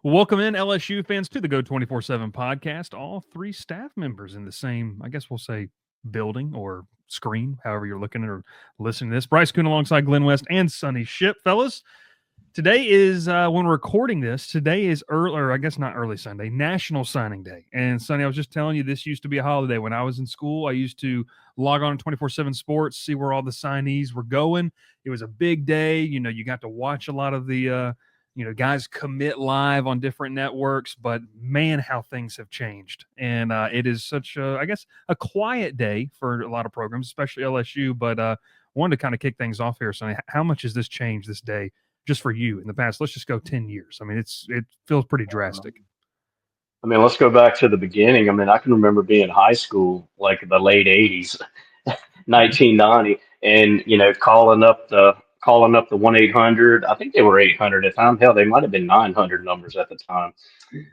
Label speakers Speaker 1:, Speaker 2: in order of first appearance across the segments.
Speaker 1: Welcome in LSU fans to the Go 24/7 podcast. All three staff members in the same, I guess we'll say, building or screen, however you're looking at or listening to this. Bryce Coon alongside Glenn West and Sonny Ship, fellas. Today is when we're recording this. Today is early, or I guess not early Sunday, National Signing Day. And Sonny, I was just telling you, this used to be a holiday when I was in school. I used to log on to 24/7 Sports, see where all the signees were going. It was a big day. You know, you got to watch a lot of the guys commit live on different networks, but man, how things have changed. And it is such I guess, a quiet day for a lot of programs, especially LSU. But wanted to kind of kick things off here, Sonny. How much has this changed this day just for you in the past? Let's just go 10 years. I mean, it feels pretty drastic.
Speaker 2: I mean, let's go back to the beginning. I mean, I can remember being in high school, like the late '80s, 1990, and calling up the 1-800. I think they were 800 at the time. Hell, they might have been 900 numbers at the time.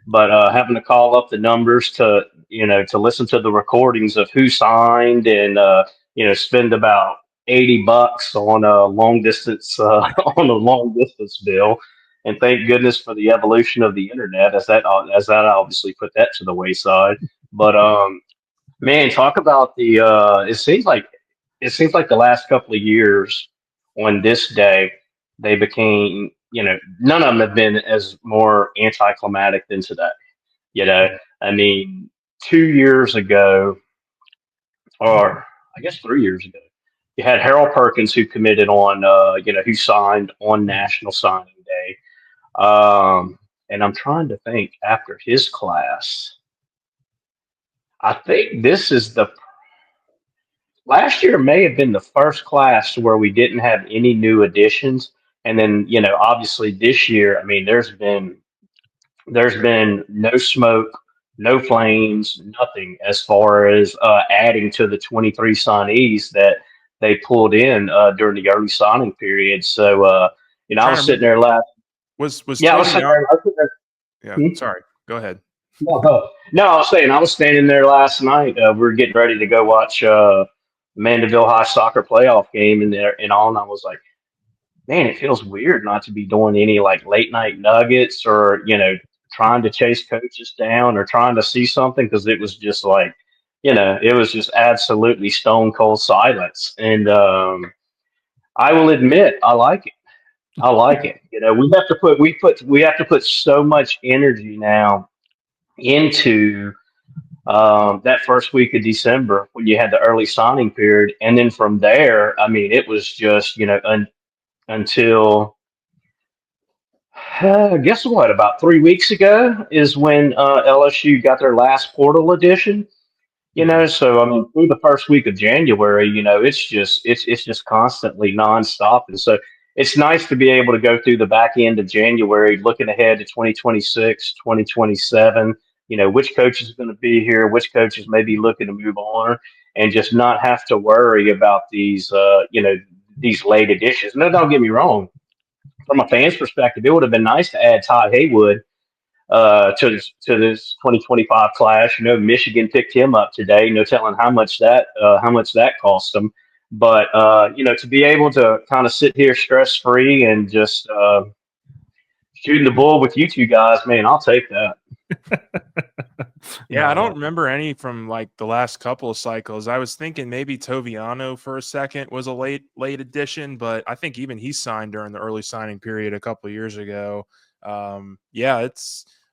Speaker 2: But having to call up the numbers to listen to the recordings of who signed and spend about $80 on a long distance on a long distance bill. And thank goodness for the evolution of the internet, as that obviously put that to the wayside. But man, talk about the it seems like the last couple of years on this day they became, none of them have been as more anticlimactic than today. I mean, 2 years ago, or I guess 3 years ago, you had Harold Perkins who committed on, who signed on National Signing Day. And I'm trying to think after his class. I think this is the last year may have been the first class where we didn't have any new additions. And then, obviously this year, I mean, there's been no smoke, no flames, nothing as far as adding to the 23 signees that they pulled in during the early signing period. So, I
Speaker 3: Trying
Speaker 2: was
Speaker 3: to
Speaker 2: sitting
Speaker 3: remember,
Speaker 2: there last.
Speaker 3: was
Speaker 2: Yeah, I was
Speaker 3: Toby
Speaker 2: sitting
Speaker 3: Young?
Speaker 2: there. I was sitting there.
Speaker 3: Yeah,
Speaker 2: Hmm?
Speaker 3: sorry. Go ahead.
Speaker 2: No, I was saying I was standing there last night. We were getting ready to go watch Mandeville High soccer playoff game, and all, and I was like, man, it feels weird not to be doing any like late night nuggets or trying to chase coaches down or trying to see something because it was just like it was just absolutely stone cold silence. And I will admit, I like it. I like it. We have to put so much energy now into that first week of December when you had the early signing period, and then from there, I mean, it was just until guess what? About 3 weeks ago is when LSU got their last portal edition. So I mean, through the first week of January, it's just constantly nonstop, and so it's nice to be able to go through the back end of January, looking ahead to 2026, 2027. Which coach is going to be here, which coaches may be looking to move on, and just not have to worry about these late additions. No, don't get me wrong. From a fan's perspective, it would have been nice to add Todd Haywood to this 2025 class. Michigan picked him up today. No telling how much that cost them. But to be able to kind of sit here stress free and just shooting the bull with you two guys, man, I'll take that.
Speaker 3: Yeah, I don't remember any from like the last couple of cycles. I was thinking maybe Toviano for a second was a late addition, but I think even he signed during the early signing period a couple of years ago. I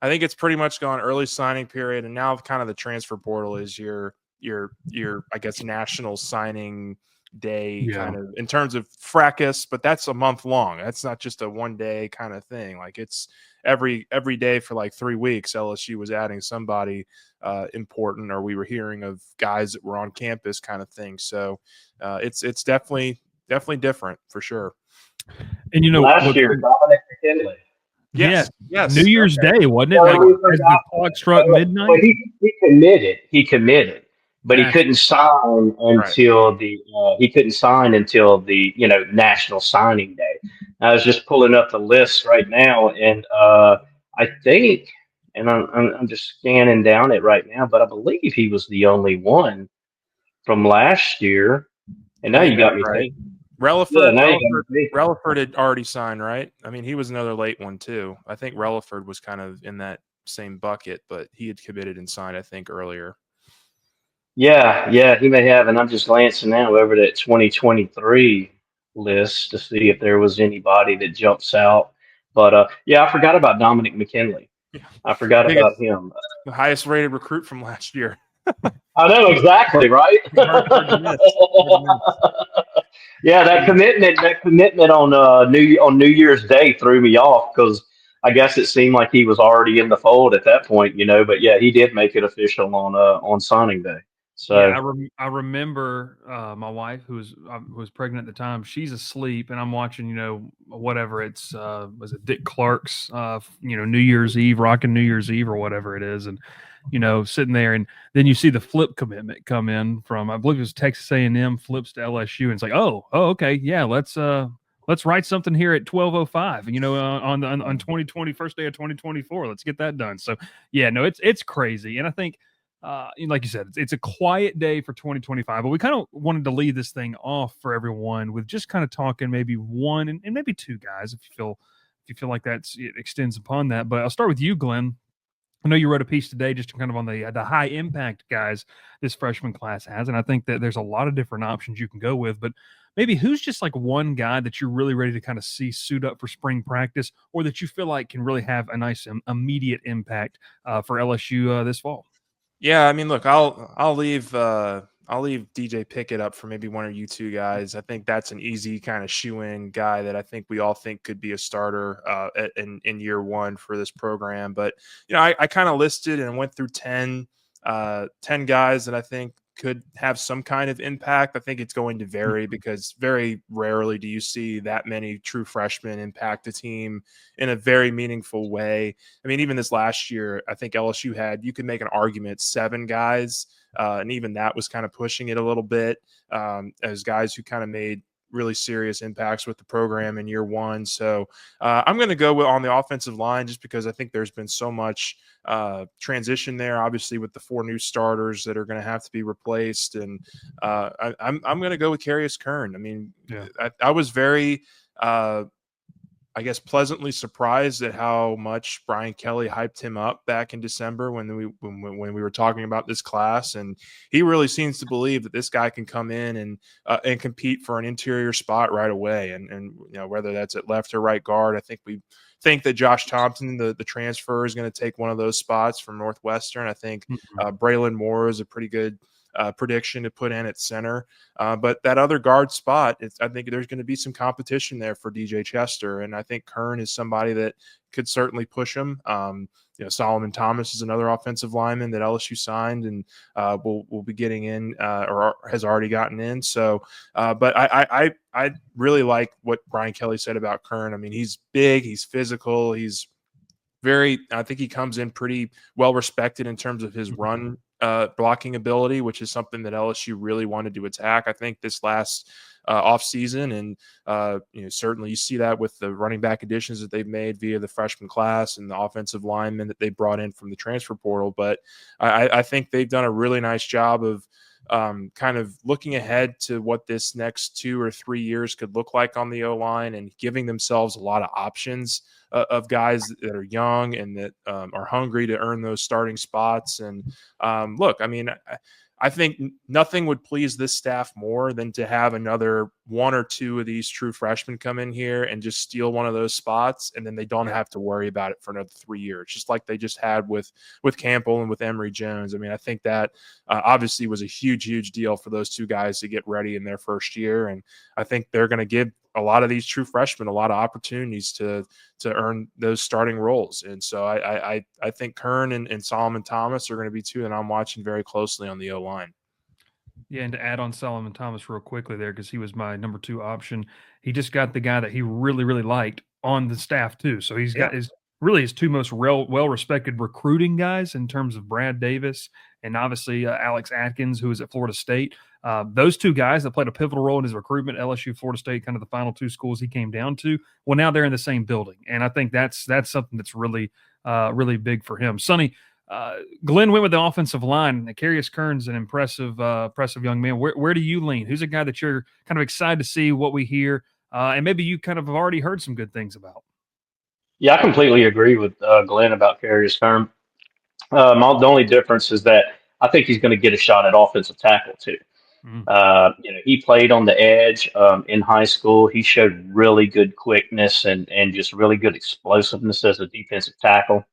Speaker 3: think it's pretty much gone early signing period, and now kind of the transfer portal is your I guess national signing day kind of in terms of fracas, but that's a month long. That's not just a one day kind of thing. Like it's every day for like 3 weeks. LSU was adding somebody important, or we were hearing of guys that were on campus kind of thing. So it's definitely different for sure.
Speaker 1: And
Speaker 2: Last year, Dominic McKinley.
Speaker 3: Yes.
Speaker 1: New Year's Day, wasn't it?
Speaker 2: Oh,
Speaker 1: Like
Speaker 2: we
Speaker 1: as
Speaker 2: forgot
Speaker 1: the clock struck
Speaker 2: that.
Speaker 1: midnight.
Speaker 2: Well, he committed. He committed, but he
Speaker 1: That's
Speaker 2: couldn't sign
Speaker 3: Right.
Speaker 2: until the National Signing Day. I was just pulling up the list right now, and I think, and I'm just scanning down it right now, but I believe he was the only one from last year. And now
Speaker 3: I think
Speaker 2: you got
Speaker 3: that's
Speaker 2: me
Speaker 3: right.
Speaker 2: thinking.
Speaker 3: Relaford had already signed, right? I mean, he was another late one too. I think Relaford was kind of in that same bucket, but he had committed and signed, I think, earlier.
Speaker 2: Yeah, he may have, and I'm just glancing now over that 2023 list to see if there was anybody that jumps out. But yeah, I forgot about Dominic McKinley.
Speaker 3: Yeah.
Speaker 2: I forgot
Speaker 3: I think
Speaker 2: about
Speaker 3: it's
Speaker 2: him.
Speaker 3: the highest rated recruit from last year.
Speaker 2: I know exactly, right?
Speaker 3: Hard to miss.
Speaker 2: Yeah, that commitment on New Year's Day threw me off because I guess it seemed like he was already in the fold at that point, But yeah, he did make it official on signing day.
Speaker 1: Yeah,
Speaker 2: So
Speaker 1: I remember my wife who was pregnant at the time. She's asleep, and I'm watching, whatever it's was it Dick Clark's New Year's Eve, rocking New Year's Eve or whatever it is, and sitting there, and then you see the flip commitment come in from, I believe it was Texas A&M, flips to LSU, and it's like, oh, okay, yeah, let's write something here at 12:05, on 2020, first day of 2024. Let's get that done. So yeah, no, it's crazy, and I think. Like you said, it's a quiet day for 2025, but we kind of wanted to lead this thing off for everyone with just kind of talking maybe one and maybe two guys if you feel like it extends upon that. But I'll start with you, Glenn. I know you wrote a piece today just kind of on the high impact guys this freshman class has, and I think that there's a lot of different options you can go with. But maybe who's just like one guy that you're really ready to kind of see suit up for spring practice, or that you feel like can really have a nice immediate impact for LSU this fall?
Speaker 3: Yeah, I mean, look, I'll leave DJ Pickett up for maybe one or you two guys. I think that's an easy kind of shoe-in guy that I think we all think could be a starter in year one for this program. But I kind of listed and went through 10 guys that I think could have some kind of impact. I think it's going to vary because very rarely do you see that many true freshmen impact a team in a very meaningful way. I mean, even this last year, I think LSU you could make an argument, 7 guys, and even that was kind of pushing it a little bit, as guys who kind of made really serious impacts with the program in year one. So I'm going to go on the offensive line just because I think there's been so much transition there, obviously with the 4 new starters that are going to have to be replaced. And I'm going to go with Carius Kern. I mean,
Speaker 1: yeah.
Speaker 3: I was very, I guess, pleasantly surprised at how much Brian Kelly hyped him up back in December when we were talking about this class, and he really seems to believe that this guy can come in and compete for an interior spot right away, and whether that's at left or right guard. I think we think that Josh Thompson, the transfer, is going to take one of those spots from Northwestern. I think Braylon Moore is a pretty good prediction to put in at center. But that other guard spot, I think there's going to be some competition there for DJ Chester. And I think Kern is somebody that could certainly push him. Solomon Thomas is another offensive lineman that LSU signed and will be getting in or has already gotten in. So, but I really like what Brian Kelly said about Kern. I mean, he's big, he's physical, I think he comes in pretty well respected in terms of his run blocking ability, which is something that LSU really wanted to attack, I think, this last offseason. And, certainly you see that with the running back additions that they've made via the freshman class and the offensive linemen that they brought in from the transfer portal. But I think they've done a really nice job of kind of looking ahead to what this next 2 or 3 years could look like on the O-line and giving themselves a lot of options of guys that are young and that are hungry to earn those starting spots. And look, I mean, I think nothing would please this staff more than to have another 1 or 2 of these true freshmen come in here and just steal one of those spots, and then they don't have to worry about it for another 3 years, just like they just had with Campbell and with Emory Jones. I mean, I think that obviously was a huge deal for those 2 guys to get ready in their first year, and I think they're going to give a lot of these true freshmen a lot of opportunities to earn those starting roles. And so I think Kern and Solomon Thomas are going to be 2 that I'm watching very closely on the O-line.
Speaker 1: Yeah, and to add on Solomon Thomas real quickly there, because he was my number 2 option, he just got the guy that he really liked on the staff too. So he's got his 2 most well-respected recruiting guys in terms of Brad Davis and obviously Alex Atkins, who is at Florida State. Those 2 guys that played a pivotal role in his recruitment, LSU, Florida State, kind of the final 2 schools he came down to. Well, now they're in the same building, and I think that's something that's really big for him. Sonny, Glenn went with the offensive line. Carius Kern's an impressive young man. Where do you lean? Who's a guy that you're kind of excited to see what we hear, and maybe you kind of have already heard some good things about?
Speaker 2: Yeah, I completely agree with Glenn about Carius Curn. The only difference is that I think he's going to get a shot at offensive tackle too.
Speaker 1: Mm.
Speaker 2: He played on the edge in high school. He showed really good quickness and just really good explosiveness as a defensive tackle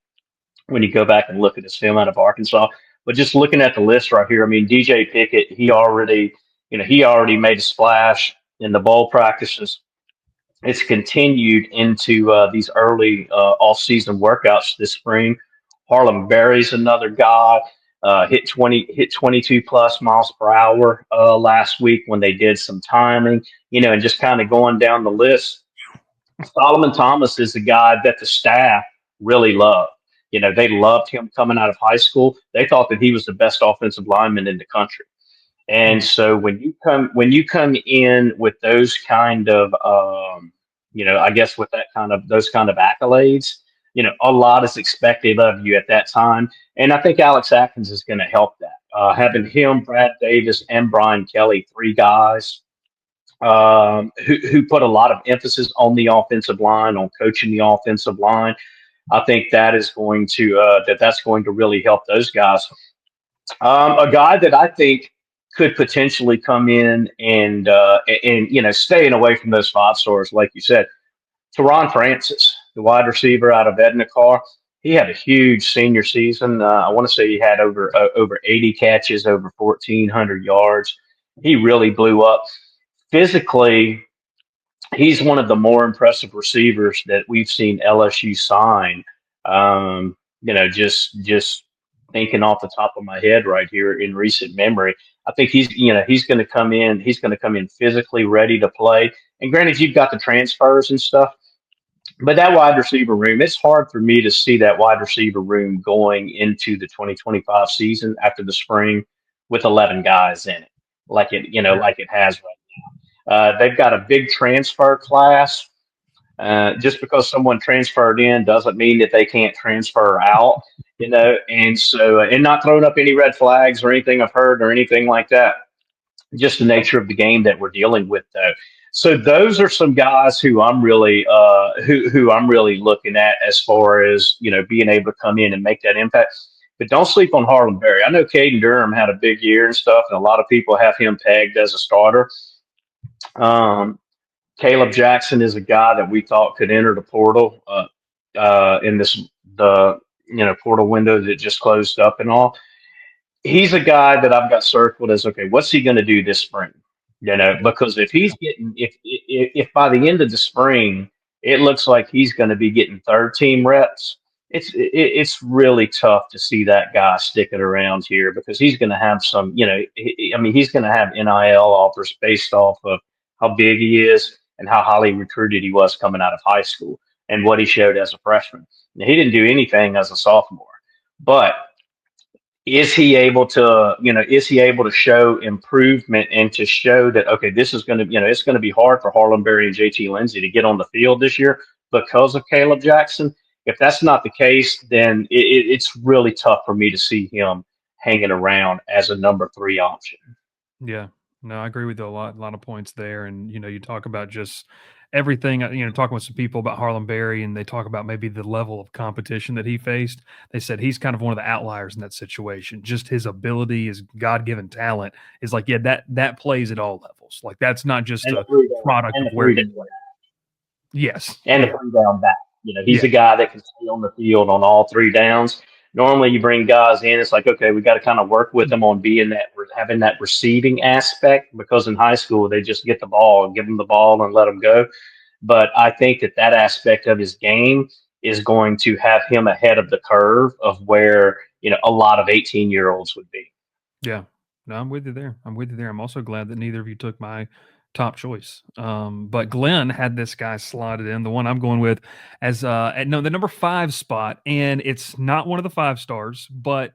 Speaker 2: when you go back and look at his film out of Arkansas. But just looking at the list right here, I mean, DJ Pickett, he already made a splash in the bowl practices. It's continued into these early off-season workouts this spring. Harlem Berry's another guy. Hit 22 plus miles per hour last week when they did some timing, and just kind of going down the list. Solomon Thomas is a guy that the staff really loved. They loved him coming out of high school. They thought that he was the best offensive lineman in the country. And so when you come in with those kind of I guess with those kind of accolades, a lot is expected of you at that time. And I think Alex Atkins is going to help that. Having him, Brad Davis, and Brian Kelly, three guys who put a lot of emphasis on the offensive line, on coaching the offensive line. I think that is going to that's going to really help those guys. A guy that I think could potentially come in and staying away from those five stars, like you said, Teron Francis, the wide receiver out of Edna Carr. He had a huge senior season. I want to say he had over 80 catches, over 1,400 yards. He really blew up physically. He's one of the more impressive receivers that we've seen LSU sign. Just thinking off the top of my head right here in recent memory, I think he's going to come in. He's going to come in physically ready to play. And granted, you've got the transfers and stuff, but that wide receiver room, it's hard for me to see that wide receiver room going into the 2025 season after the spring with 11 guys in it, like it has right. They've got a big transfer class. Just because someone transferred in doesn't mean that they can't transfer out, And so, and not throwing up any red flags or anything I've heard or anything like that. Just the nature of the game that we're dealing with, though. So those are some guys who I'm really, who I'm really looking at as far as being able to come in and make that impact. But don't sleep on Harlem Berry. I know Caden Durham had a big year and stuff, and a lot of people have him pegged as a starter. Caleb Jackson is a guy that we thought could enter the portal in the portal window that just closed up and all. He's a guy that I've got circled as, okay, what's he going to do this spring? Because if by the end of the spring it looks like he's going to be getting third team reps, it's really tough to see that guy sticking around here because he's going to have some, he's going to have NIL offers based off of how big he is and how highly recruited he was coming out of high school and what he showed as a freshman. Now, he didn't do anything as a sophomore, but is he able to show improvement and to show that, okay, this is going to, it's going to be hard for Harlem Berry and JT Lindsey to get on the field this year because of Caleb Jackson? If that's not the case, then it's really tough for me to see him hanging around as a number 3 option.
Speaker 1: Yeah, no, I agree with you a lot of points there. And, you talk about just everything, talking with some people about Harlem Berry, and they talk about maybe the level of competition that he faced. They said he's kind of one of the outliers in that situation. Just his ability, his God-given talent is like, yeah, that plays at all levels. Like that's not just a product of where he plays. Yes.
Speaker 2: And a 3-down back. He's a guy that can stay on the field on all 3 downs. Normally you bring guys in, it's like, okay, we got to kind of work with them on having that receiving aspect, because in high school they just get the ball, give them the ball and let them go. But I think that aspect of his game is going to have him ahead of the curve of where, a lot of 18-year-olds would be.
Speaker 1: Yeah. No, I'm with you there. I'm also glad that neither of you took my top choice. But Glenn had this guy slotted in, the one I'm going with as the number 5 spot, and it's not one of the 5 stars, but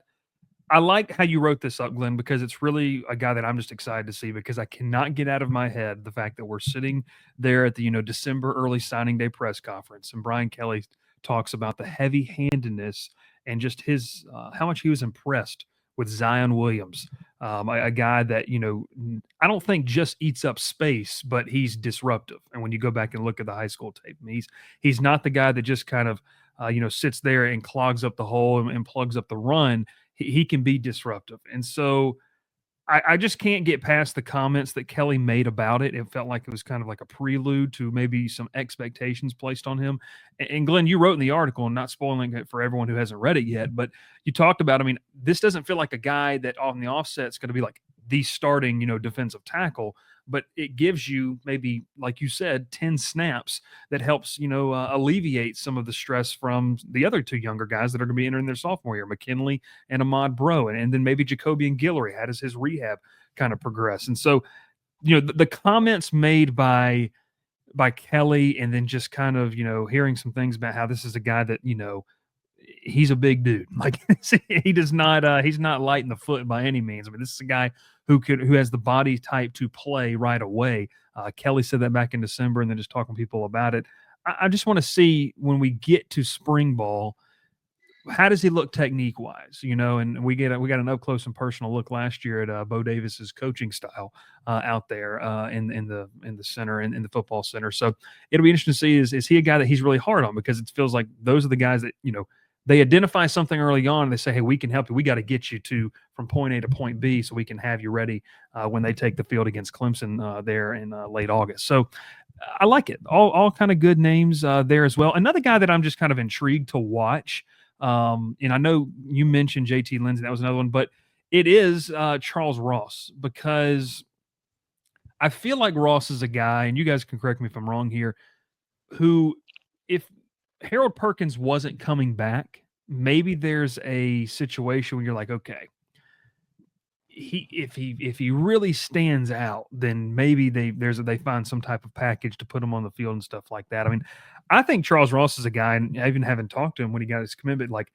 Speaker 1: I like how you wrote this up, Glenn, because it's really a guy that I'm just excited to see, because I cannot get out of my head the fact that we're sitting there at the December early signing day press conference, and Brian Kelly talks about the heavy-handedness and just his how much he was impressed with Zion Williams, a guy that I don't think just eats up space, but he's disruptive. And when you go back and look at the high school tape, he's not the guy that just kind of sits there and clogs up the hole and plugs up the run. He can be disruptive, and so I just can't get past the comments that Kelly made about it. It felt like it was kind of like a prelude to maybe some expectations placed on him. And Glenn, you wrote in the article, and not spoiling it for everyone who hasn't read it yet, but you talked about, I mean, this doesn't feel like a guy that on the offset is going to be like the starting, defensive tackle, but it gives you maybe, like you said, 10 snaps that helps, alleviate some of the stress from the other two younger guys that are going to be entering their sophomore year, McKinley and Ahmad Bro, and then maybe Jacoby and Guillory. How does his rehab kind of progress? And so, the comments made by Kelly, and then just kind of, hearing some things about how this is a guy that, he's a big dude. Like he does not, he's not light in the foot by any means. I mean, this is a guy who has the body type to play right away. Kelly said that back in December, and then just talking to people about it. I just want to see when we get to spring ball, how does he look technique wise? And we got an up close and personal look last year at Bo Davis's coaching style out there in the center, in the football center. So it'll be interesting to see is he a guy that he's really hard on, because it feels like those are the guys that they identify something early on and they say, hey, we can help you. We got to get you from point A to point B so we can have you ready when they take the field against Clemson there in late August. So I like it. All kind of good names there as well. Another guy that I'm just kind of intrigued to watch, and I know you mentioned JT Lindsay, that was another one, but it is Charles Ross, because I feel like Ross is a guy, and you guys can correct me if I'm wrong here, who, if Harold Perkins wasn't coming back, maybe there's a situation where you're like, okay, if he really stands out, then maybe they find some type of package to put him on the field and stuff like that. I mean, I think Charles Ross is a guy, and I even haven't talked to him when he got his commitment, like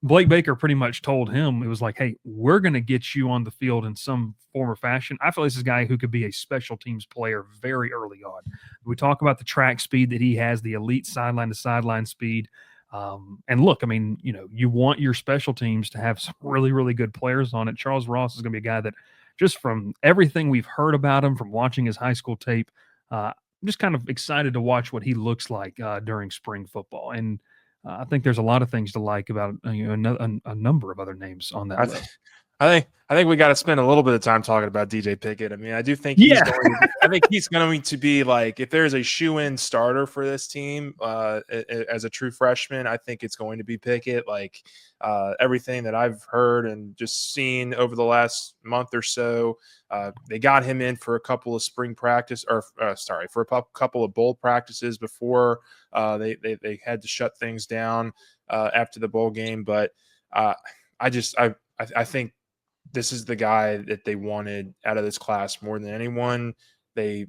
Speaker 1: Blake Baker pretty much told him, it was like, hey, we're going to get you on the field in some form or fashion. I feel like this is a guy who could be a special teams player very early on. We talk about the track speed that he has, the elite sideline to sideline speed. And look, I mean, you want your special teams to have some really, really good players on it. Charles Ross is going to be a guy that, just from everything we've heard about him, from watching his high school tape, I'm just kind of excited to watch what he looks like during spring football. And I think there's a lot of things to like about a number of other names on that list.
Speaker 3: I think we got to spend a little bit of time talking about DJ Pickett. I mean, I do think he's going to be like, if there's a shoe-in starter for this team as a true freshman, I think it's going to be Pickett. Like everything that I've heard and just seen over the last month or so, they got him in for a couple of spring practice, for a couple of bowl practices before they had to shut things down after the bowl game. But I think this is the guy that they wanted out of this class more than anyone. They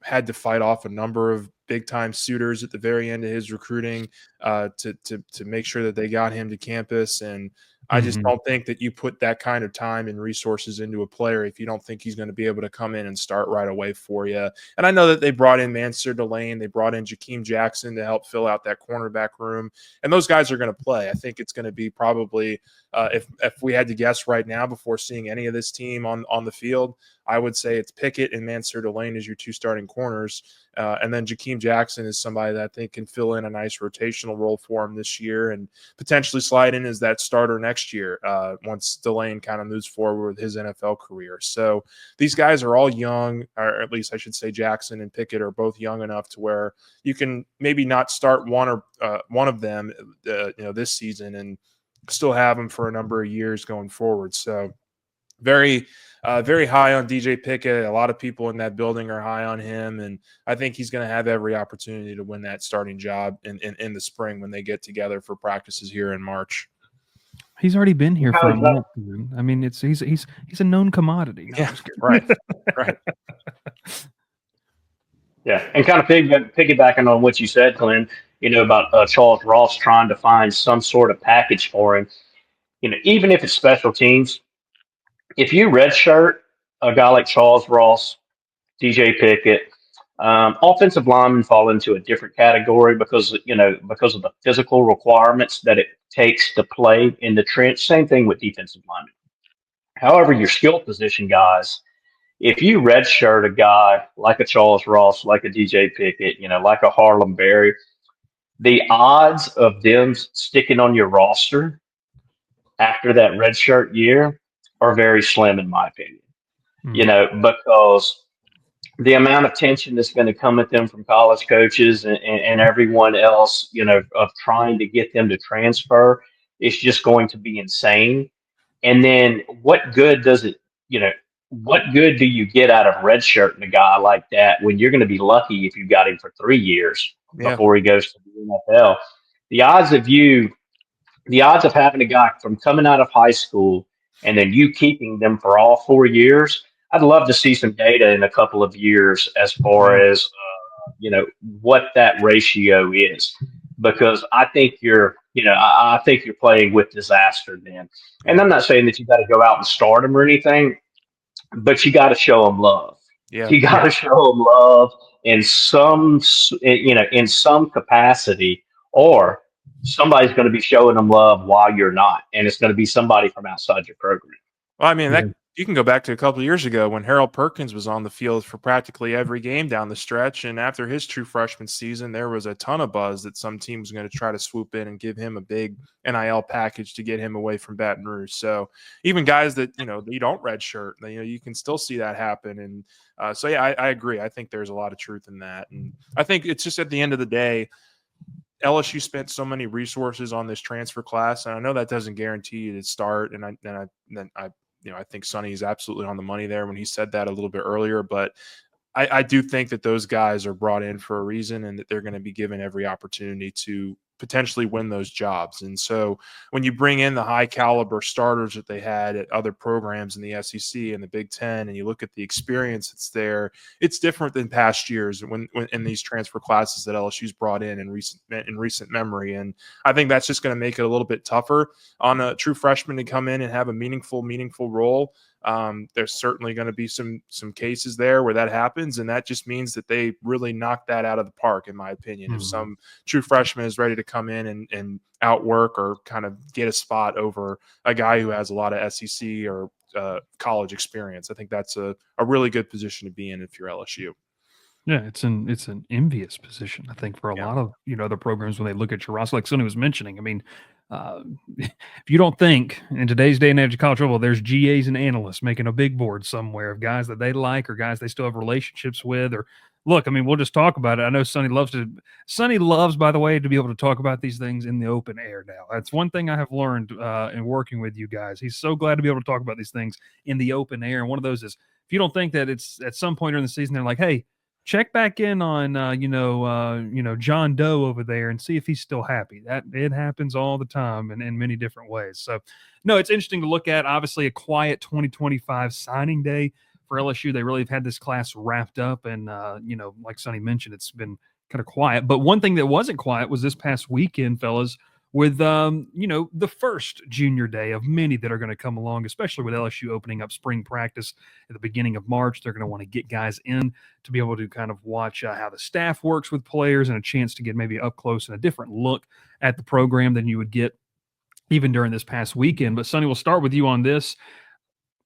Speaker 3: had to fight off a number of big-time suitors at the very end of his recruiting to make sure that they got him to campus. And I just don't think that you put that kind of time and resources into a player if you don't think he's going to be able to come in and start right away for you. And I know that they brought in Mansur Delane, they brought in Jakeem Jackson to help fill out that cornerback room, and those guys are going to play. I think it's going to be probably if we had to guess right now before seeing any of this team on the field, I would say it's Pickett and Mansur Delane as your two starting corners. And then Jakeem Jackson is somebody that I think can fill in a nice rotational role for him this year and potentially slide in as that starter next year once Delane kind of moves forward with his NFL career. So these guys are all young, or at least I should say Jackson and Pickett are both young enough to where you can maybe not start one of them this season and still have them for a number of years going forward. So very high on DJ Pickett. A lot of people in that building are high on him, and I think he's going to have every opportunity to win that starting job in the spring when they get together for practices here in March.
Speaker 1: He's already been here for a month. I mean, he's a known commodity.
Speaker 3: No, yeah, right.
Speaker 2: Yeah, and kind of piggybacking on what you said, Glenn, about Charles Ross trying to find some sort of package for him. Even if it's special teams, if you redshirt a guy like Charles Ross, DJ Pickett, Offensive linemen fall into a different category because of the physical requirements that it takes to play in the trench. Same thing with defensive linemen. However, your skill position guys, if you redshirt a guy like a Charles Ross, like a DJ Pickett, like a Harlem Berry, the odds of them sticking on your roster after that redshirt year are very slim, in my opinion. Because the amount of tension that's going to come at them from college coaches and everyone else, of trying to get them to transfer is just going to be insane. And then what good does it, what good do you get out of redshirting a guy like that when you're going to be lucky if you got him for 3 years before he goes to the NFL? The odds of you, the odds of having a guy from coming out of high school and then you keeping them for all 4 years, I'd love to see some data in a couple of years as far as what that ratio is, because I think I think you're playing with disaster then. And I'm not saying that you got to go out and start them or anything, but you got to show them love.
Speaker 3: Yeah.
Speaker 2: You got to show them love in some capacity, or somebody's going to be showing them love while you're not, and it's going to be somebody from outside your program.
Speaker 3: Well, I mean, you can go back to a couple of years ago when Harold Perkins was on the field for practically every game down the stretch. And after his true freshman season, there was a ton of buzz that some team was going to try to swoop in and give him a big NIL package to get him away from Baton Rouge. So even guys that, you don't redshirt, you can still see that happen. And I agree. I think there's a lot of truth in that. And I think it's just at the end of the day, LSU spent so many resources on this transfer class, and I know that doesn't guarantee you to start. And I think Sonny is absolutely on the money there when he said that a little bit earlier. But I do think that those guys are brought in for a reason, and that they're going to be given every opportunity to potentially win those jobs. And so when you bring in the high caliber starters that they had at other programs in the SEC and the Big Ten, and you look at the experience that's there, it's different than past years when in these transfer classes that LSU's brought in recent memory. And I think that's just going to make it a little bit tougher on a true freshman to come in and have a meaningful role. There's certainly going to be some cases there where that happens, and that just means that they really knock that out of the park, in my opinion. If some true freshman is ready to come in and outwork or kind of get a spot over a guy who has a lot of SEC or college experience, I think that's a really good position to be in if you're LSU.
Speaker 1: Yeah, it's an envious position, I think, for a lot of other programs when they look at your roster, like Sonny was mentioning. I mean, if you don't think in today's day and age of college football, there's GAs and analysts making a big board somewhere of guys that they like or guys they still have relationships with, or look, I mean, we'll just talk about it. I know Sonny loves, by the way, to be able to talk about these things in the open air now. That's one thing I have learned in working with you guys. He's so glad to be able to talk about these things in the open air. And one of those is, if you don't think that it's at some point during the season, they're like, hey, check back in on John Doe over there and see if he's still happy. That it happens all the time and in many different ways. So no, it's interesting to look at. Obviously, a quiet 2025 signing day for LSU. They really have had this class wrapped up, and like Sonny mentioned, it's been kind of quiet. But one thing that wasn't quiet was this past weekend, fellas, with the first junior day of many that are going to come along, especially with LSU opening up spring practice at the beginning of March. They're going to want to get guys in to be able to kind of watch how the staff works with players and a chance to get maybe up close and a different look at the program than you would get even during this past weekend. But Sonny, we'll start with you on this.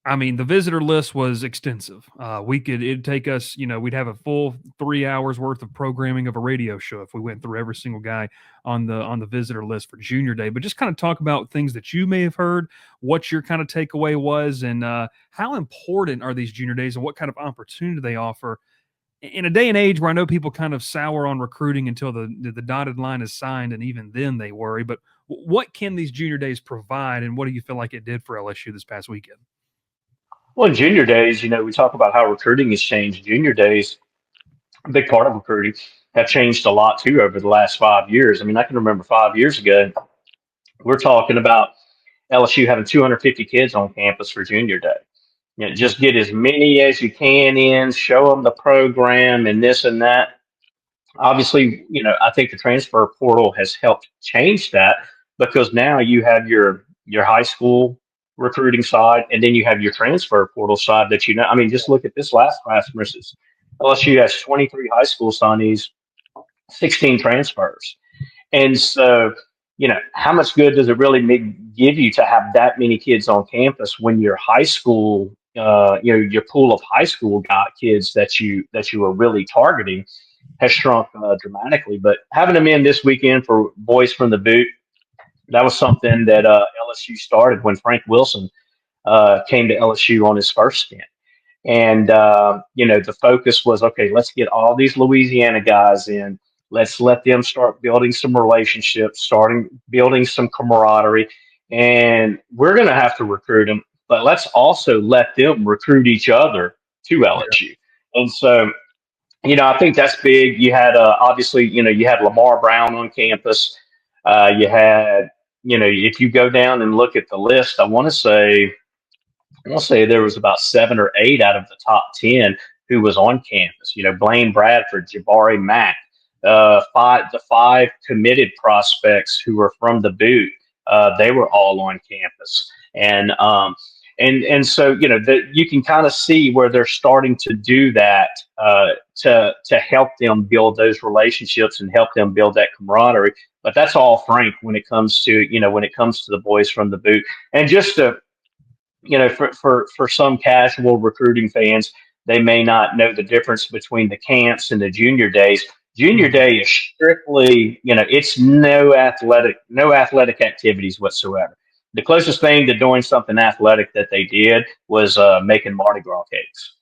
Speaker 1: I mean, the visitor list was extensive. It'd take us, we'd have a full 3 hours worth of programming of a radio show if we went through every single guy on the visitor list for junior day. But just kind of talk about things that you may have heard, what your kind of takeaway was, and how important are these junior days and what kind of opportunity they offer in a day and age where I know people kind of sour on recruiting until the dotted line is signed, and even then they worry. But what can these junior days provide, and what do you feel like it did for LSU this past weekend?
Speaker 2: Well, in junior days, we talk about how recruiting has changed. Junior days, a big part of recruiting, have changed a lot too over the last 5 years. I mean, I can remember 5 years ago, we're talking about LSU having 250 kids on campus for junior day. Just get as many as you can in, show them the program and this and that. Obviously, I think the transfer portal has helped change that, because now you have your high school recruiting side, and then you have your transfer portal side that I mean, just look at this last class, for instance. LSU has 23 high school signees, 16 transfers. And so, how much good does it really give you to have that many kids on campus when your high school, your pool of high school kids that you are really targeting has shrunk dramatically. But having them in this weekend for Boys from the Boot, that was something that LSU started when Frank Wilson came to LSU on his first stint. And, the focus was, okay, let's get all these Louisiana guys in. Let's let them start building some relationships, starting building some camaraderie. And we're going to have to recruit them, but let's also let them recruit each other to LSU. And so, I think that's big. You had, obviously, you had Lamar Brown on campus. You had, if you go down and look at the list, I want to say there was about 7 or 8 out of the top 10 who was on campus. Blaine Bradford, Jabari Mack, the 5 committed prospects who were from the boot. They were all on campus, and so you can kind of see where they're starting to do that to help them build those relationships and help them build that camaraderie. But that's all Frank when it comes to the boys from the boot. And just to for some casual recruiting fans, they may not know the difference between the camps and the junior days. Junior day is strictly, it's no athletic activities whatsoever. The closest thing to doing something athletic that they did was making Mardi Gras cakes.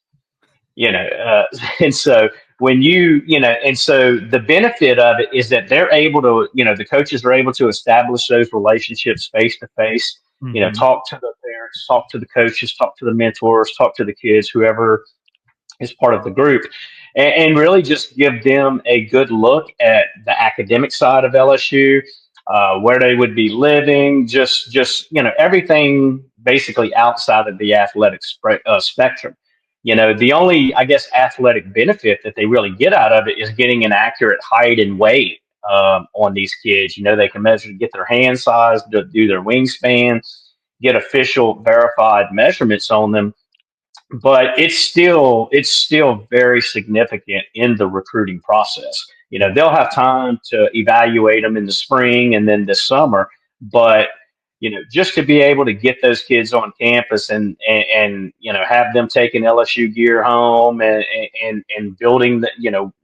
Speaker 2: And so and so the benefit of it is that they're able to, the coaches are able to establish those relationships face to face. Talk to the parents, talk to the coaches, talk to the mentors, talk to the kids, whoever is part of the group, and really just give them a good look at the academic side of LSU, where they would be living, just everything basically outside of the athletic spectrum. The only, I guess, athletic benefit that they really get out of it is getting an accurate height and weight on these kids. They can measure, get their hand size, do their wingspan, get official verified measurements on them. But it's still very significant in the recruiting process. They'll have time to evaluate them in the spring and then this summer, but just to be able to get those kids on campus and have them taking LSU gear home and building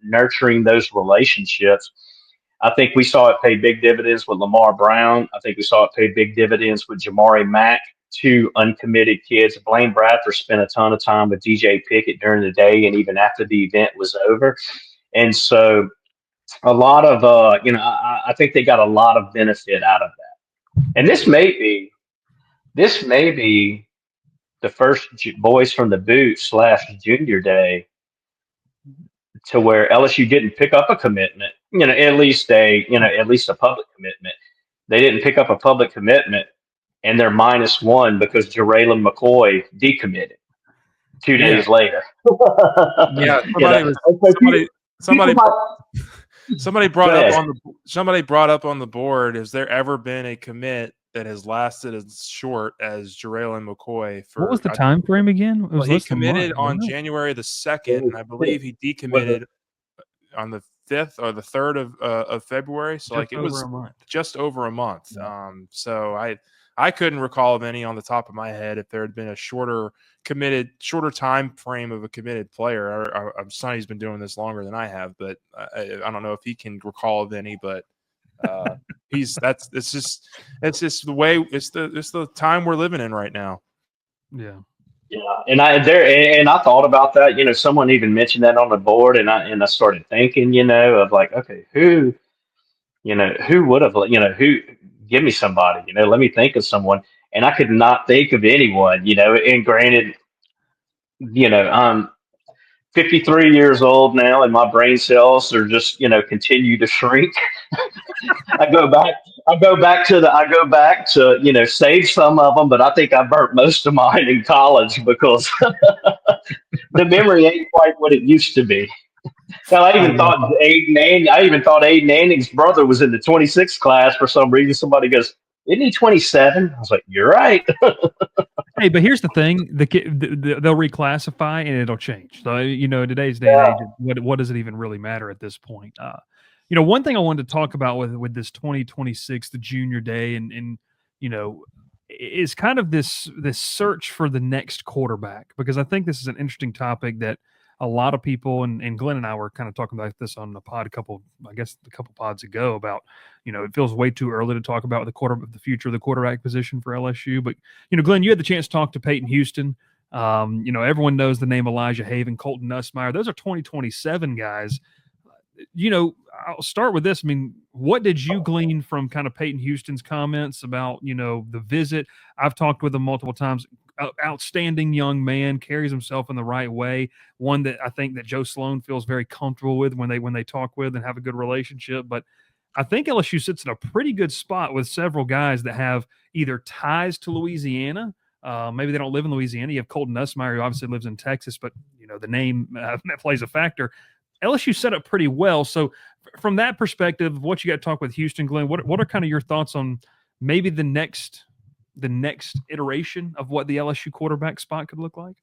Speaker 2: nurturing those relationships. I think we saw it pay big dividends with Lamar Brown. I think we saw it pay big dividends with Jamari Mack, 2 uncommitted kids. Blaine Bradford spent a ton of time with DJ Pickett during the day and even after the event was over. And so a lot of, I think they got a lot of benefit out of that. And this may be the first boys from the boot / junior day to where LSU didn't pick up a commitment, at least a public commitment. They didn't pick up a public commitment and they're -1 because Jaraylin McCoy decommitted 2 days later.
Speaker 3: Yeah. Somebody brought up on the board, has there ever been a commit that has lasted as short as Jaraylin McCoy?
Speaker 1: What was the time frame again?
Speaker 3: He committed on January the 2nd, and I believe he decommitted on the 5th or the 3rd of February. So it was just over a month. Yeah. So I couldn't recall of any on the top of my head if there had been a shorter time frame of a committed player. Sonny's been doing this longer than I have, but I don't know if he can recall of any. But it's just the way it's the time we're living in right now.
Speaker 1: Yeah.
Speaker 2: Yeah, and I thought about that. Someone even mentioned that on the board, and I started thinking, of like, okay, who would have, who, give me somebody, let me think of someone, and I could not think of anyone, And granted, I'm 53 years old now, and my brain cells are just, continue to shrink. I go back to save some of them, but I think I burnt most of mine in college because the memory ain't quite what it used to be. Now, I even thought Aiden Anning's brother was in the 26th class for some reason. Somebody goes, "Isn't he 27?" I was like, "You're right."
Speaker 1: Hey, but here's the thing: they'll reclassify and it'll change. So today's day and age, what does it even really matter at this point? One thing I wanted to talk about with this 2026, the junior day, and you know, is kind of this search for the next quarterback, because I think this is an interesting topic that a lot of people, and Glenn and I were kind of talking about this on the pod a couple pods ago about, it feels way too early to talk about the future of the quarterback position for LSU. But, Glenn, you had the chance to talk to Peyton Houston. Everyone knows the name Elijah Haven, Colton Nussmeier. Those are 2027 guys. I'll start with this. I mean, what did you glean from kind of Peyton Houston's comments about, the visit? I've talked with him multiple times. Outstanding young man, carries himself in the right way. One that I think that Joe Sloan feels very comfortable with when they talk with and have a good relationship. But I think LSU sits in a pretty good spot with several guys that have either ties to Louisiana. Maybe they don't live in Louisiana. You have Colton Nussmeier, who obviously lives in Texas, but the name that plays a factor. LSU set up pretty well. So from that perspective, what you got to talk with Houston, Glenn, what are kind of your thoughts on maybe the next iteration of what the LSU quarterback spot could look like?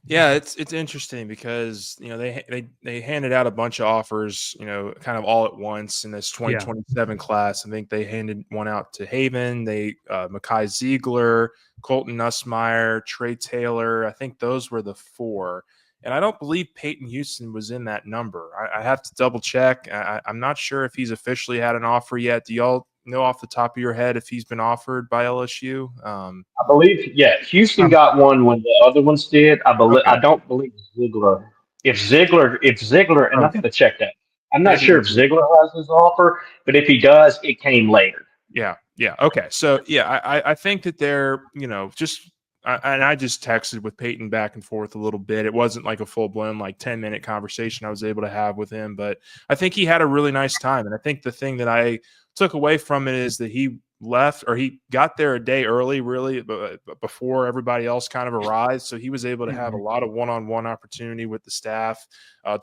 Speaker 3: Yeah, it's interesting because they handed out a bunch of offers, kind of all at once in this 2027 class. I think they handed one out to Haven, Mekhi Ziegler, Colton Nussmeier, Trey Taylor. I think those were the four. And I don't believe Peyton Houston was in that number. I have to double check. I'm not sure if he's officially had an offer yet. Do y'all know off the top of your head if he's been offered by LSU?
Speaker 2: I believe, Houston got one when the other ones did. I don't believe Ziegler. If Ziegler, and I've got to check that. I'm not sure if Ziegler has his offer, but if he does, it came later.
Speaker 3: Yeah. Okay. So I think that they're, I just texted with Peyton back and forth a little bit. It wasn't like a full-blown 10-minute conversation I was able to have with him, but I think he had a really nice time. And I think the thing that I took away from it is that he left, or he got there a day early, really, before everybody else kind of arrived. So he was able to have a lot of one-on-one opportunity with the staff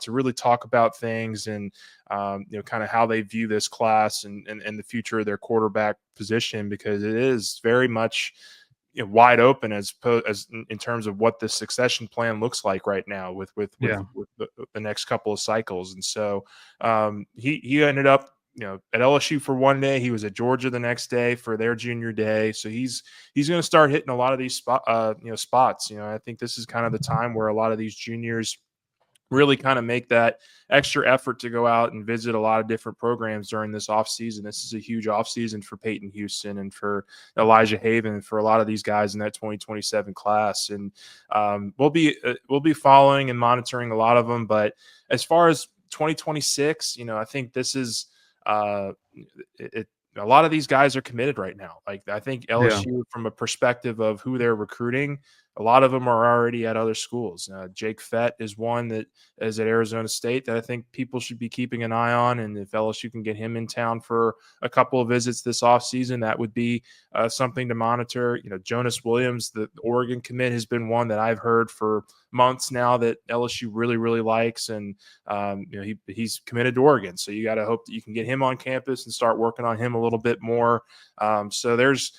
Speaker 3: to really talk about things and, kind of how they view this class and the future of their quarterback position, because it is very much wide open as in terms of what the succession plan looks like right now with the next couple of cycles. And so he ended up at LSU for one day. He was at Georgia the next day for their junior day. So he's going to start hitting a lot of these spots. I think this is kind of the time where a lot of these juniors really kind of make that extra effort to go out and visit a lot of different programs during this offseason. This is a huge offseason for Peyton Houston and for Elijah Haven and for a lot of these guys in that 2027 class. And we'll be following and monitoring a lot of them. But as far as 2026, I think this is a lot of these guys are committed right now. I think LSU, from a perspective of who they're recruiting, a lot of them are already at other schools. Jake Fett is one that is at Arizona State that I think people should be keeping an eye on. And if LSU can get him in town for a couple of visits this offseason, that would be something to monitor. Jonas Williams, the Oregon commit, has been one that I've heard for months now that LSU really, really likes. And, he's committed to Oregon. So you got to hope that you can get him on campus and start working on him a little bit more. So there's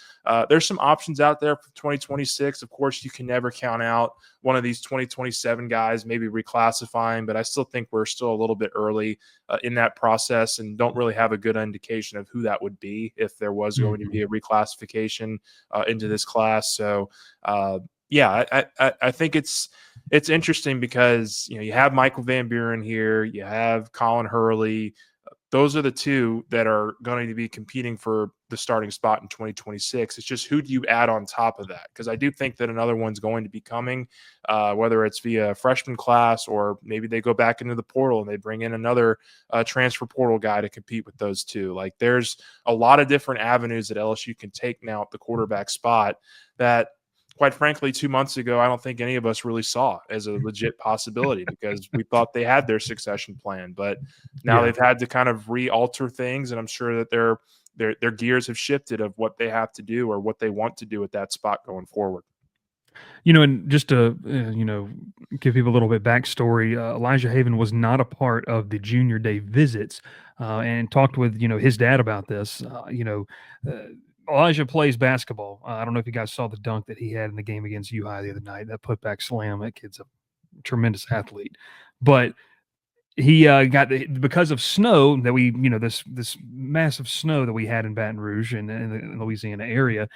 Speaker 3: some options out there for 2026. Of course, you can never count out one of these 2027 guys, maybe reclassifying, but I still think we're still a little bit early in that process and don't really have a good indication of who that would be if there was going to be a reclassification into this class. So, I think it's interesting because, you have Michael Van Buren here, you have Colin Hurley. Those are the two that are going to be competing for the starting spot in 2026. It's just, who do you add on top of that? Because I do think that another one's going to be coming, whether it's via freshman class or maybe they go back into the portal and they bring in another transfer portal guy to compete with those two. There's a lot of different avenues that LSU can take now at the quarterback spot that, quite frankly, 2 months ago, I don't think any of us really saw as a legit possibility because we thought they had their succession plan. But now they've had to kind of re-alter things, and I'm sure that their gears have shifted of what they have to do or what they want to do at that spot going forward.
Speaker 1: And just to give people a little bit backstory, Elijah Haven was not a part of the junior day visits, and talked with his dad about this. Elijah plays basketball. I don't know if you guys saw the dunk that he had in the game against U-High the other night. That putback slam. That kid's a tremendous athlete. But he got because of snow that we, this massive snow that we had in Baton Rouge and in the Louisiana area.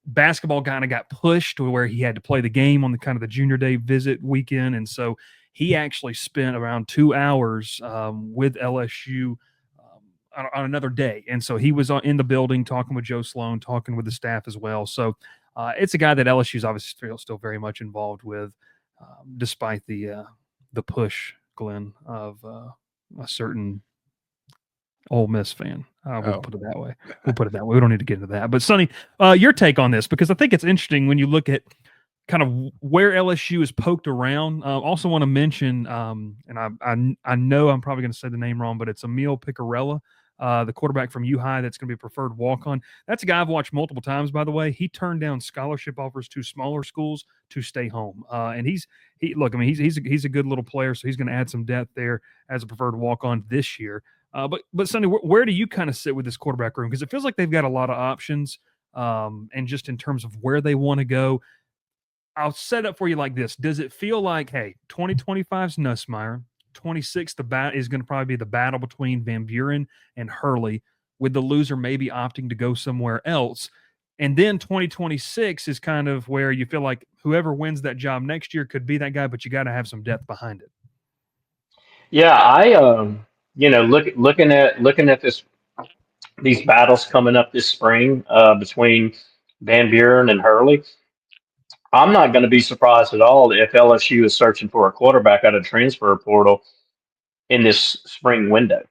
Speaker 1: Basketball kind of got pushed to where he had to play the game on the kind of the junior day visit weekend, and so he actually spent around 2 hours with LSU on another day. And so he was in the building talking with Joe Sloan, talking with the staff as well. So it's a guy that LSU is obviously still very much involved with, despite the push, Glenn, of a certain Ole Miss fan. We'll put it that way. We'll put it that way. We don't need to get into that. But Sonny, your take on this, because I think it's interesting when you look at kind of where LSU is poked around. Also want to mention, and I know I'm probably going to say the name wrong, but it's Emil Picarella, the quarterback from U-High that's going to be a preferred walk-on. That's a guy I've watched multiple times, by the way. He turned down scholarship offers to smaller schools to stay home. And he's a good little player, so he's going to add some depth there as a preferred walk-on this year. But Sonny, where do you kind of sit with this quarterback room? Because it feels like they've got a lot of options, and just in terms of where they want to go. I'll set up for you like this. Does it feel like, hey, 2025's Nussmeier, 26 is going to probably be the battle between Van Buren and Hurley, with the loser maybe opting to go somewhere else, and then 2026 is kind of where you feel like whoever wins that job next year could be that guy, but you got to have some depth behind it.
Speaker 2: Yeah, looking at these battles coming up this spring between Van Buren and Hurley, I'm not going to be surprised at all if LSU is searching for a quarterback out of transfer portal in this spring window.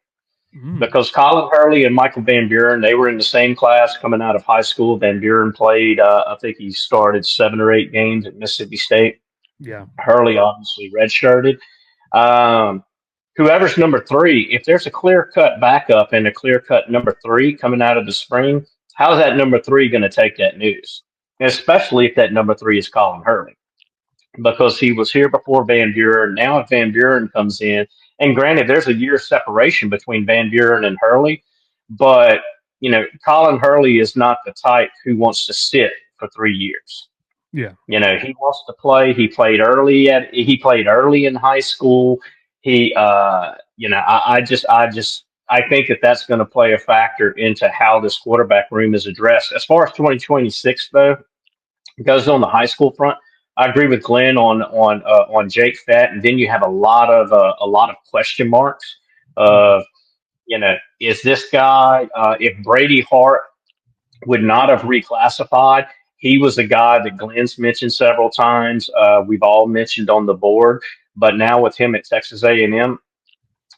Speaker 2: Because Colin Hurley and Michael Van Buren, they were in the same class coming out of high school. Van Buren played, I think he started 7 or 8 games at Mississippi State.
Speaker 1: Yeah.
Speaker 2: Hurley obviously redshirted. Whoever's number 3, if there's a clear-cut backup and a clear-cut number 3 coming out of the spring, how's that number 3 going to take that news? Especially if that number 3 is Colin Hurley, because he was here before Van Buren. Now if Van Buren comes in, and granted, there's a year separation between Van Buren and Hurley, but, Colin Hurley is not the type who wants to sit for 3 years.
Speaker 1: Yeah.
Speaker 2: He wants to play. He played early in high school. I think that's going to play a factor into how this quarterback room is addressed. As far as 2026 though, goes on the high school front, I agree with Glenn on Jake Fett, and then you have a lot of question marks. Is this guy? If Brady Hart would not have reclassified, he was a guy that Glenn's mentioned several times. We've all mentioned on the board, but now with him at Texas A&M,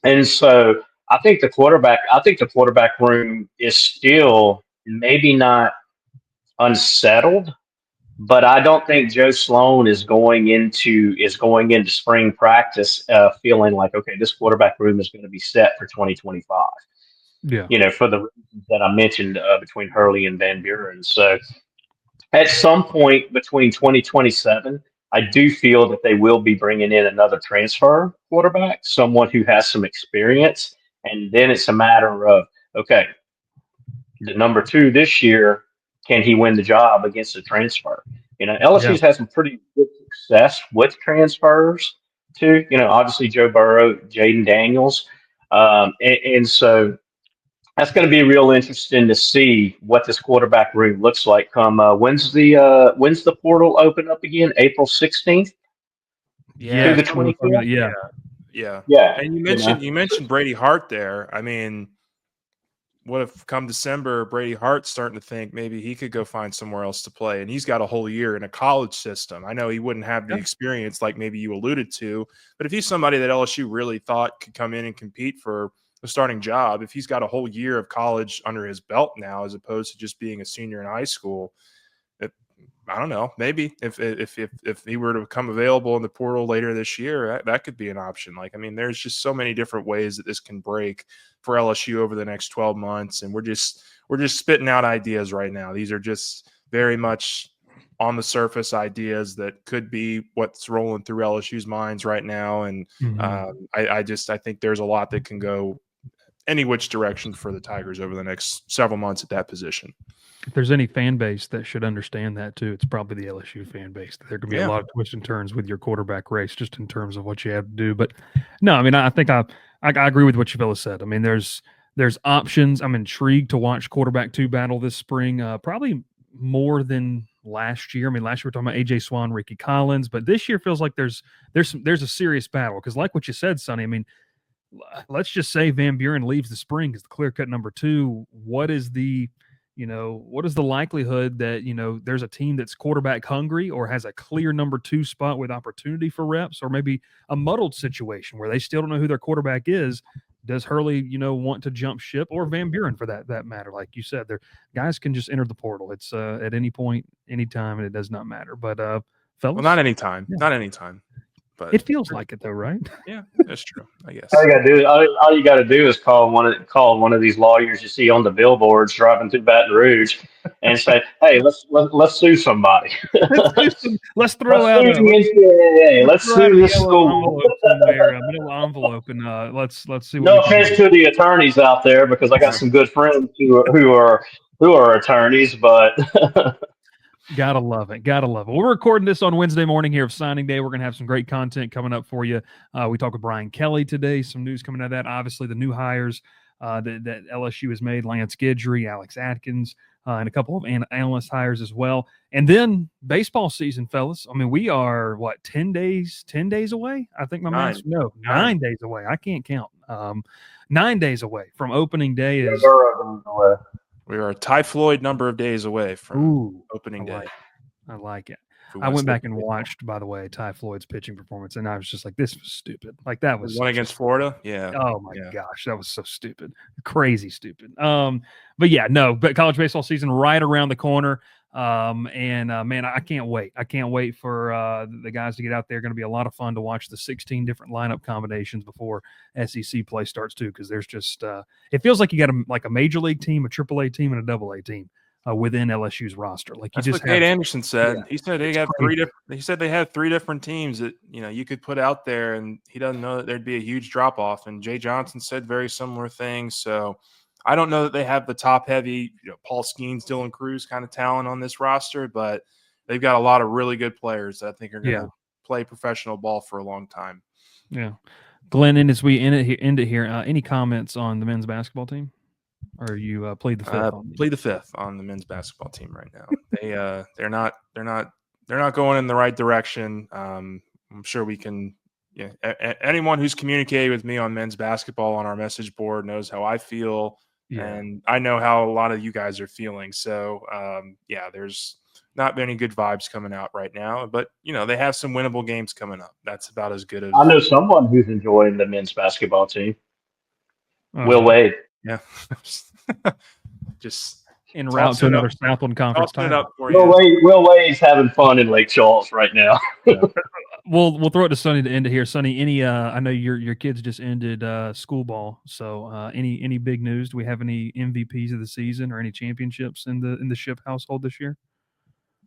Speaker 2: and so I think the quarterback room is still maybe not unsettled, but I don't think Joe Sloan is going into spring practice feeling like, okay, this quarterback room is going to be set for 2025.
Speaker 1: Yeah.
Speaker 2: For the reasons that I mentioned between Hurley and Van Buren. So at some point between 2027, I do feel that they will be bringing in another transfer quarterback, someone who has some experience. And then it's a matter of, okay, the number 2 this year, can he win the job against a transfer? LSU's had some pretty good success with transfers too. Obviously Joe Burrow, Jaden Daniels. And so that's going to be real interesting to see what this quarterback room looks like. When's the portal open up again? April 16th.
Speaker 3: Yeah.
Speaker 2: To the 24th.
Speaker 3: Yeah. And you mentioned Brady Hart there. I mean, what if come December, Brady Hart's starting to think maybe he could go find somewhere else to play, and he's got a whole year in a college system. I know he wouldn't have the experience like maybe you alluded to, but if he's somebody that LSU really thought could come in and compete for the starting job, if he's got a whole year of college under his belt now, as opposed to just being a senior in high school, I don't know. Maybe if he were to become available in the portal later this year, that could be an option. There's just so many different ways that this can break for LSU over the next 12 months, and we're just spitting out ideas right now. These are just very much on the surface ideas that could be what's rolling through LSU's minds right now. And I think there's a lot that can go any which direction for the Tigers over the next several months at that position.
Speaker 1: If there's any fan base that should understand that too, it's probably the LSU fan base. There can be a lot of twists and turns with your quarterback race, just in terms of what you have to do. But no, I mean, I think I agree with what Javilla said. I mean, there's options. I'm intrigued to watch quarterback 2 battle this spring, probably more than last year. I mean, last year we were talking about AJ Swan, Ricky Collins, but this year feels like there's a serious battle, because like what you said, Sonny, I mean, let's just say Van Buren leaves the spring as the clear-cut number 2. What is the likelihood that, there's a team that's quarterback hungry or has a clear number 2 spot with opportunity for reps, or maybe a muddled situation where they still don't know who their quarterback is? Does Hurley, want to jump ship, or Van Buren for that matter? Like you said, there guys can just enter the portal. It's at any point, anytime, and it does not matter. But fellas,
Speaker 3: well, not anytime, not anytime. But
Speaker 1: it feels like it though, right?
Speaker 3: Yeah, that's true. I guess
Speaker 2: All you got to do is call one of these lawyers you see on the billboards driving through Baton Rouge, and say, "Hey, let's sue somebody.
Speaker 1: Let's throw out
Speaker 2: sue the NCAA. Let's sue the school."
Speaker 1: A middle envelope, and let's see.
Speaker 2: No offense to the attorneys out there, because I got some good friends who are attorneys, but.
Speaker 1: Gotta love it. Gotta love it. We're recording this on Wednesday morning here of signing day. We're going to have some great content coming up for you. We talked with Brian Kelly today. Some news coming out of that. Obviously, the new hires that LSU has made: Lance Guidry, Alex Atkins, and a couple of analyst hires as well. And then baseball season, fellas. I mean, we are 10 days away. I think my math. No, 9 days away. I can't count. 9 days away from opening day is.
Speaker 3: We are a typhoid number of days away from opening day.
Speaker 1: I like it. I went back and watched, by the way, Ty Floyd's pitching performance, and I was just like, this was stupid. Like, that was
Speaker 3: one against Florida. Yeah.
Speaker 1: Oh my gosh, that was so stupid. Crazy stupid. But yeah, no, but college baseball season right around the corner. Man, I can't wait. I can't wait for the guys to get out there. Going to be a lot of fun to watch the 16 different lineup combinations before SEC play starts too, because there's just it feels like you got a major league team, a AAA team, and a AA team within LSU's roster. Like
Speaker 3: that's what Nate Anderson said. Yeah, he said they got three different. He said they had 3 different teams that you could put out there, and he doesn't know that there'd be a huge drop off. And Jay Johnson said very similar things. So. I don't know that they have the top-heavy, Paul Skeens, Dylan Cruz kind of talent on this roster, but they've got a lot of really good players that I think are going to play professional ball for a long time.
Speaker 1: Yeah. Glenn, and as we end it here, any comments on the men's basketball team? Or you plead the fifth?
Speaker 3: Plead the fifth on the men's basketball team right now. They're not going in the right direction. I'm sure we can. Yeah, anyone who's communicated with me on men's basketball on our message board knows how I feel. Yeah. And I know how a lot of you guys are feeling. So, there's not many good vibes coming out right now. But, they have some winnable games coming up. That's about as good as –
Speaker 2: I know someone who's enjoying the men's basketball team. Will Wade.
Speaker 3: Yeah. Just
Speaker 1: en route to another Southland Conference title.
Speaker 2: Will Wade's having fun in Lake Charles right now.
Speaker 1: We'll throw it to Sonny to end it here. Sonny, any I know your kids just ended school ball, so any big news? Do we have any MVPs of the season or any championships in the Ship household this year?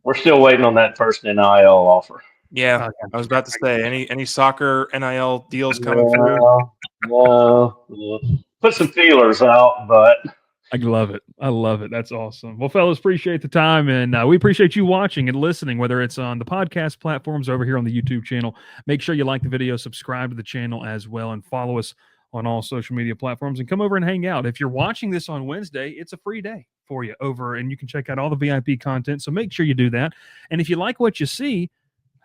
Speaker 2: We're still waiting on that first NIL offer.
Speaker 3: Yeah, I was about to say any soccer NIL deals coming through.
Speaker 2: No, put some feelers out, but.
Speaker 1: I love it. I love it. That's awesome. Well, fellas, appreciate the time, and we appreciate you watching and listening, whether it's on the podcast platforms over here on the YouTube channel. Make sure you like the video, subscribe to the channel as well, and follow us on all social media platforms, and come over and hang out. If you're watching this on Wednesday, it's a free day for you over, and you can check out all the VIP content, so make sure you do that. And if you like what you see,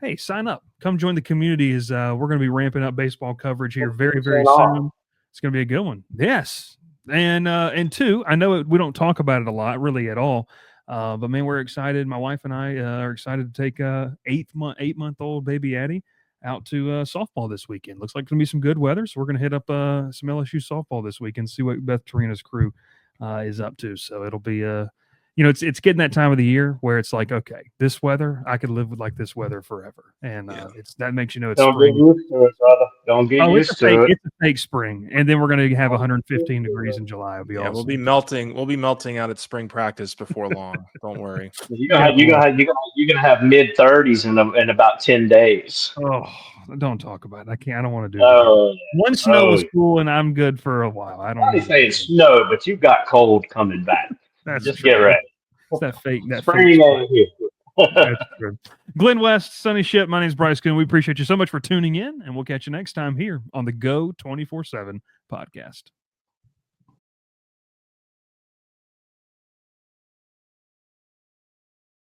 Speaker 1: hey, sign up. Come join the community as we're going to be ramping up baseball coverage here very, very soon. It's going to be a good one. Yes. And 2, I know we don't talk about it a lot, really at all, but man, we're excited. My wife and I are excited to take 8-month-old baby Addie out to softball this weekend. Looks like it's gonna be some good weather, so we're gonna hit up some LSU softball this weekend, see what Beth Torina's crew is up to. So it'll be it's getting that time of the year where it's like, okay, this weather, I could live with like this weather forever, and that makes it's
Speaker 2: don't
Speaker 1: spring.
Speaker 2: Get used to it, brother. Don't get used to it.
Speaker 1: It's a fake spring, and then we're going to have 115 degrees in July. It'll be awesome.
Speaker 3: We'll be melting. We'll be melting out at spring practice before long. Don't worry.
Speaker 2: You're gonna have mid-30s in about 10 days.
Speaker 1: Oh, don't talk about it. I don't want to do that. One snow is cool, and I'm good for a while. I don't
Speaker 2: say it's snow, but you've got cold coming back.
Speaker 1: That's
Speaker 2: just
Speaker 1: true.
Speaker 2: get ready.
Speaker 1: It's that fake.
Speaker 2: Spring ain't here.
Speaker 1: That's true. Glenn West, Sonny Ship. My name is Bryce Coon. We appreciate you so much for tuning in, and we'll catch you next time here on the Go 24/7 podcast.